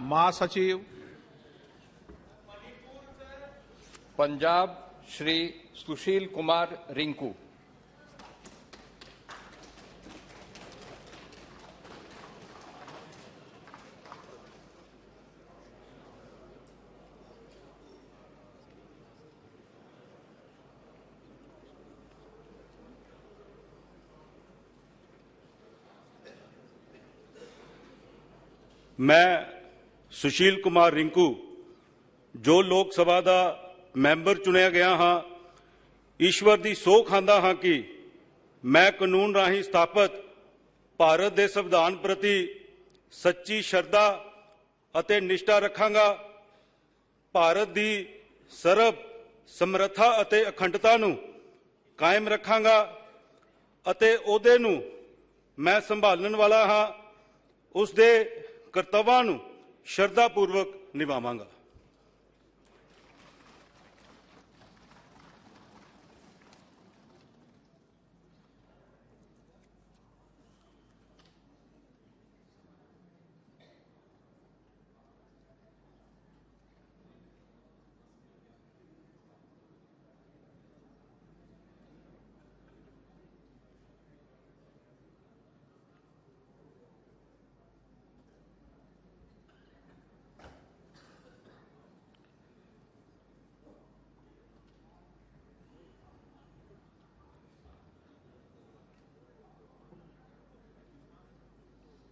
महासचिव पंजाब श्री सुशील कुमार रिंकू। मैं सुशील कुमार रिंकू जो लोक सभा का मैंबर चुनिया गया हाँ, ईश्वर की सौं खांदा हाँ कि मैं कानून राही स्थापित भारत के संविधान प्रति सच्ची श्रद्धा अते निष्ठा रखांगा। भारत की सर्व समर्था अते अखंडता नूं कायम रखांगा अते ओहदे नूं मैं संभालण वाला हाँ, उसदे कर्तव्यां नूं श्रद्धापूर्वक निभावांगा।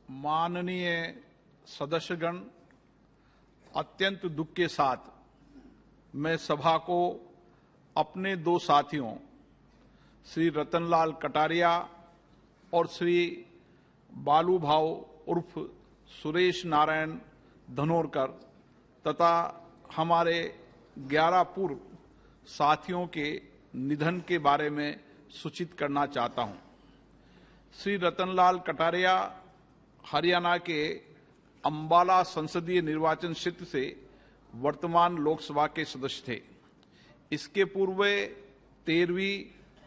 माननीय सदस्यगण, अत्यंत दुख के साथ मैं सभा को अपने दो साथियों श्री रतनलाल कटारिया और श्री बालू भाव उर्फ सुरेश नारायण धनोरकर तथा हमारे 11 पूर्व साथियों के निधन के बारे में सूचित करना चाहता हूं। श्री रतनलाल कटारिया हरियाणा के अंबाला संसदीय निर्वाचन क्षेत्र से वर्तमान लोकसभा के सदस्य थे। इसके पूर्व 13वीं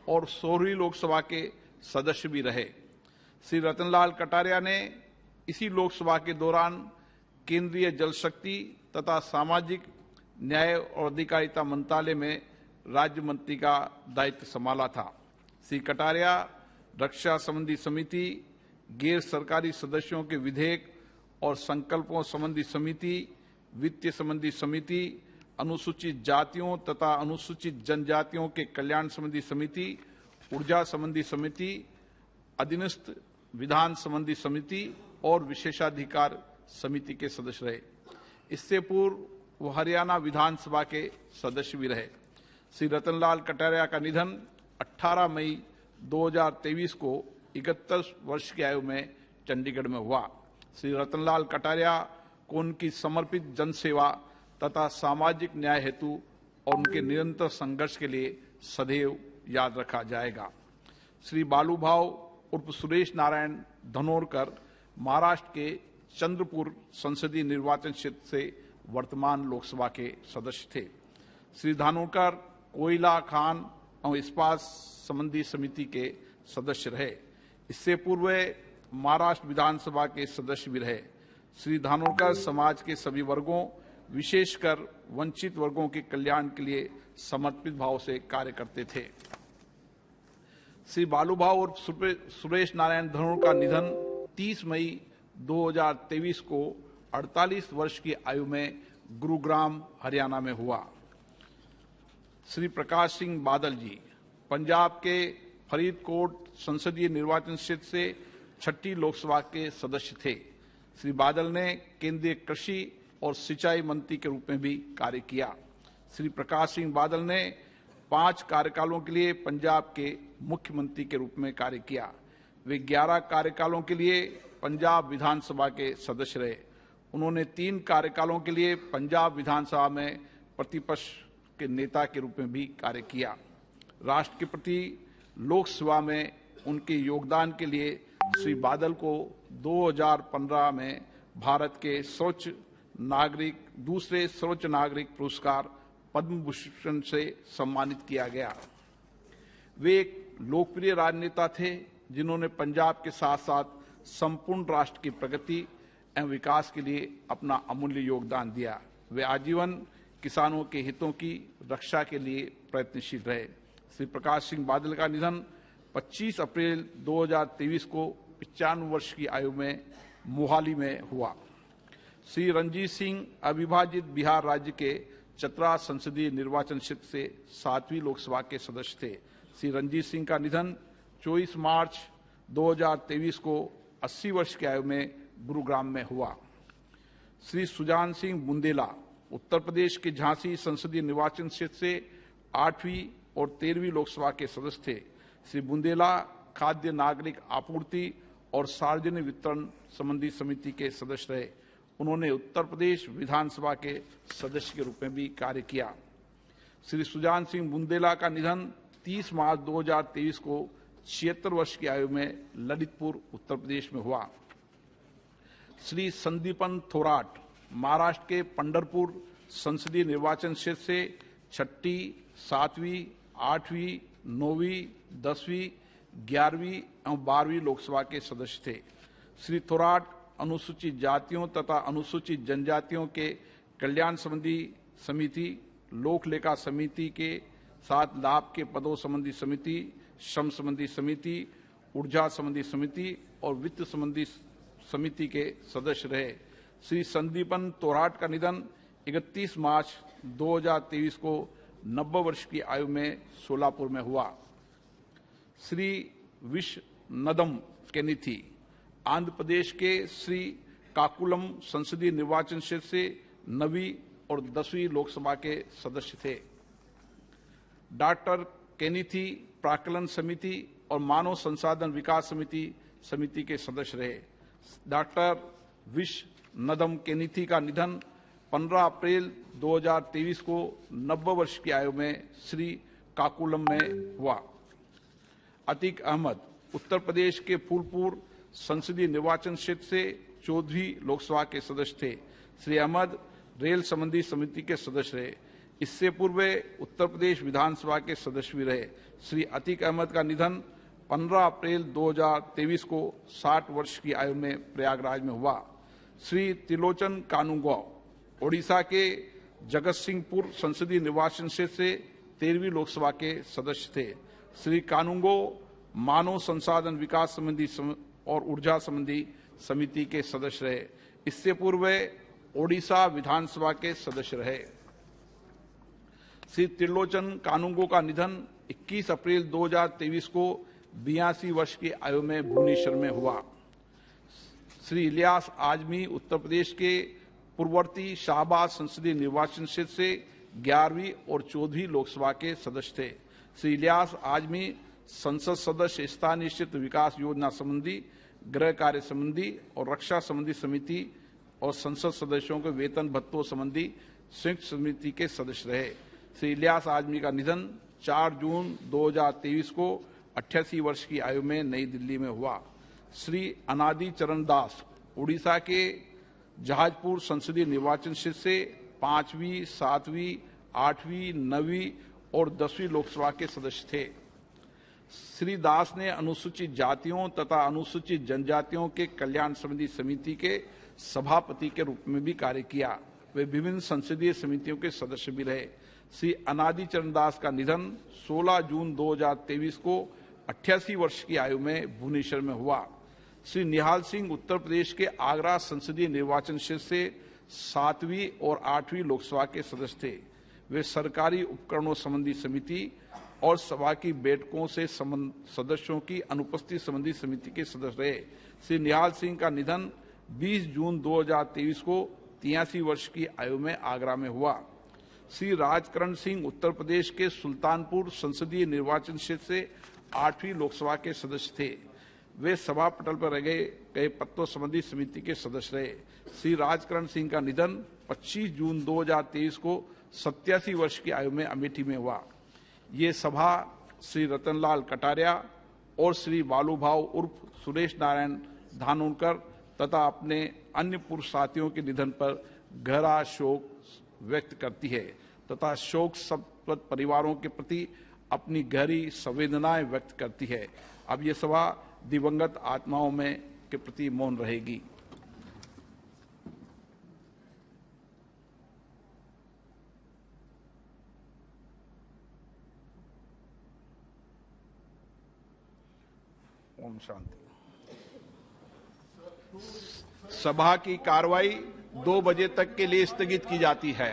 और 16वीं लोकसभा के सदस्य भी रहे। श्री रतनलाल कटारिया ने इसी लोकसभा के दौरान केंद्रीय जल शक्ति तथा सामाजिक न्याय और अधिकारिता मंत्रालय में राज्य मंत्री का दायित्व संभाला था। श्री कटारिया रक्षा संबंधी समिति, गैर सरकारी सदस्यों के विधेयक और संकल्पों संबंधी समिति, वित्तीय संबंधी समिति, अनुसूचित जातियों तथा अनुसूचित जनजातियों के कल्याण संबंधी समिति, ऊर्जा संबंधी समिति, अधीनस्थ विधान संबंधी समिति और विशेषाधिकार समिति के सदस्य रहे। इससे पूर्व वो हरियाणा विधानसभा के सदस्य भी रहे। श्री रतनलाल कटारिया का निधन 18 मई 2023 को 71 वर्ष की आयु में चंडीगढ़ में हुआ। श्री रतनलाल कटारिया को उनकी समर्पित जनसेवा तथा सामाजिक न्याय हेतु और उनके निरंतर संघर्ष के लिए सदैव याद रखा जाएगा। श्री बालू भाव उर्फ सुरेश नारायण धनोरकर महाराष्ट्र के चंद्रपुर संसदीय निर्वाचन क्षेत्र से वर्तमान लोकसभा के सदस्य थे। श्री धानोरकर कोयला, खान और इस्पात संबंधी समिति के सदस्य रहे। इससे पूर्व महाराष्ट्र विधानसभा के सदस्य भी रहे। श्री धानोरकर समाज के सभी वर्गों, विशेषकर वंचित वर्गों के कल्याण के लिए समर्पित भाव से कार्य करते थे। श्री बालू भाव और सुरेश नारायण धनोरकर का निधन 30 मई 2023 को 48 वर्ष की आयु में गुरुग्राम, हरियाणा में हुआ। श्री प्रकाश सिंह बादल जी पंजाब के फरीदकोट संसदीय निर्वाचन क्षेत्र से 6ठी लोकसभा के सदस्य थे। श्री बादल ने केंद्रीय कृषि और सिंचाई मंत्री के रूप में भी कार्य किया। श्री प्रकाश सिंह बादल ने 5 कार्यकालों के लिए पंजाब के मुख्यमंत्री के रूप में कार्य किया। वे 11 कार्यकालों के लिए पंजाब विधानसभा के सदस्य रहे। उन्होंने 3 कार्यकालों के लिए पंजाब विधानसभा में प्रतिपक्ष के नेता के रूप में भी कार्य किया। राष्ट्र के प्रति लोकसभा में उनके योगदान के लिए श्री बादल को 2015 में भारत के दूसरे सर्वोच्च नागरिक पुरस्कार पद्म भूषण से सम्मानित किया गया। वे एक लोकप्रिय राजनेता थे जिन्होंने पंजाब के साथ साथ संपूर्ण राष्ट्र की प्रगति एवं विकास के लिए अपना अमूल्य योगदान दिया। वे आजीवन किसानों के हितों की रक्षा के लिए प्रयत्नशील रहे। श्री प्रकाश सिंह बादल का निधन 25 अप्रैल 2023 को 95 वर्ष की आयु में मोहाली में हुआ। श्री रणजीत सिंह अविभाजित बिहार राज्य के चतरा संसदीय निर्वाचन क्षेत्र से 7वीं लोकसभा के सदस्य थे। श्री रणजीत सिंह का निधन 24 मार्च 2023 को 80 वर्ष की आयु में गुरुग्राम में हुआ। श्री सुजान सिंह बुंदेला उत्तर प्रदेश के झांसी संसदीय निर्वाचन क्षेत्र से 8वीं और 13वीं लोकसभा के सदस्य थे। श्री बुंदेला खाद्य नागरिक आपूर्ति और सार्वजनिक वितरण संबंधी समिति के सदस्य रहे। उन्होंने उत्तर प्रदेश विधानसभा के सदस्य के रूप में भी कार्य किया। श्री सुजान सिंह बुंदेला का निधन 30 मार्च 2023 को 76 वर्ष की आयु में ललितपुर उत्तर प्रदेश में हुआ। श्री संदीपन थोराट महाराष्ट्र के पंढरपुर संसदीय निर्वाचन क्षेत्र से 6ठी, 7वीं, 8वीं, 9वीं, 10वीं, 11वीं एवं 12वीं लोकसभा के सदस्य थे। श्री थोराट अनुसूचित जातियों तथा अनुसूचित जनजातियों के कल्याण संबंधी समिति, लोक लेखा समिति के साथ लाभ के पदों संबंधी समिति, श्रम संबंधी समिति, ऊर्जा संबंधी समिति और वित्त संबंधी समिति के सदस्य रहे। श्री संदीपन थोराट का निधन 31 मार्च 2023 को 90 वर्ष की आयु में सोलापुर में हुआ। श्री विश्वनदम केनिथी आंध्र प्रदेश के श्री काकुलम संसदीय निर्वाचन क्षेत्र से 9वीं और 10वीं लोकसभा के सदस्य थे। डॉक्टर केनिथी प्राक्कलन समिति और मानव संसाधन विकास समिति के सदस्य रहे। डॉक्टर विश्वनदम केनिथी का निधन 15 अप्रैल 2023 को 90 वर्ष की आयु में श्री काकुलम में हुआ। अतीक अहमद उत्तर प्रदेश के फूलपुर संसदीय निर्वाचन क्षेत्र से 14वीं लोकसभा के सदस्य थे। श्री अहमद रेल संबंधी समिति के सदस्य रहे। इससे पूर्व वे उत्तर प्रदेश विधानसभा के सदस्य भी रहे। श्री अतीक अहमद का निधन 15 अप्रैल 2023 को 60 वर्ष की आयु में प्रयागराज में हुआ। श्री त्रिलोचन कानूंगो ओडिशा के जगत सिंहपुर संसदीय निर्वाचन क्षेत्र से 13वीं लोकसभा के सदस्य थे। श्री कानूंगो मानव संसाधन विकास संबंधी और ऊर्जा संबंधी समिति के सदस्य रहे। इससे पूर्व वे ओडिशा विधानसभा के सदस्य रहे। श्री त्रिलोचन कानूंगो का निधन 21 अप्रैल 2023 को 82 वर्ष की आयु में भुवनेश्वर में हुआ। श्री इलियास आजमी उत्तर प्रदेश के पूर्ववर्ती शाहबाद संसदीय निर्वाचन क्षेत्र से 11वीं और 14वीं लोकसभा के सदस्य थे। श्री इलियास आजमी संसद सदस्य स्थानीय क्षेत्र विकास योजना संबंधी, गृह कार्य संबंधी और रक्षा संबंधी समिति और संसद सदस्यों के वेतन भत्तों संबंधी संयुक्त समिति के सदस्य रहे। श्री इलियास आजमी का निधन 4 जून 2023 को 88 वर्ष की आयु में नई दिल्ली में हुआ। श्री अनादि चरण दास उड़ीसा के जहाजपुर संसदीय निर्वाचन क्षेत्र से 5वीं, 7वीं, 8वीं, 9वीं और 10वीं लोकसभा के सदस्य थे। श्री दास ने अनुसूचित जातियों तथा अनुसूचित जनजातियों के कल्याण संबंधी समिति के सभापति के रूप में भी कार्य किया। वे विभिन्न संसदीय समितियों के सदस्य भी रहे। श्री अनादि चरण दास का निधन 16 जून 2023 को 88 वर्ष की आयु में भुवनेश्वर में हुआ। श्री निहाल सिंह उत्तर प्रदेश के आगरा संसदीय निर्वाचन क्षेत्र से 7वीं और 8वीं लोकसभा के सदस्य थे। वे सरकारी उपकरणों संबंधी समिति और सभा की बैठकों से सदस्यों की अनुपस्थिति संबंधी समिति के सदस्य रहे। श्री निहाल सिंह का निधन 20 जून 2023 को 83 वर्ष की आयु में आगरा में हुआ। श्री राजकरण सिंह उत्तर प्रदेश के सुल्तानपुर संसदीय निर्वाचन क्षेत्र से 8वीं लोकसभा के सदस्य थे। वे सभा पटल पर रखे गए पत्तों संबंधी समिति के सदस्य रहे। श्री राजकरण सिंह का निधन 25 जून 2023 को 87 वर्ष की आयु में अमेठी में हुआ। ये सभा श्री रतनलाल कटारिया और श्री बालूभाव उर्फ सुरेश नारायण धानोरकर तथा अपने अन्य पूर्व साथियों के निधन पर गहरा शोक व्यक्त करती है तथा शोक संतप्त परिवारों के प्रति अपनी गहरी संवेदनाएं व्यक्त करती है। अब ये सभा दिवंगत आत्माओं में के प्रति मौन रहेगी। ओम शांति। सभा की कार्रवाई 2 बजे तक के लिए स्थगित की जाती है।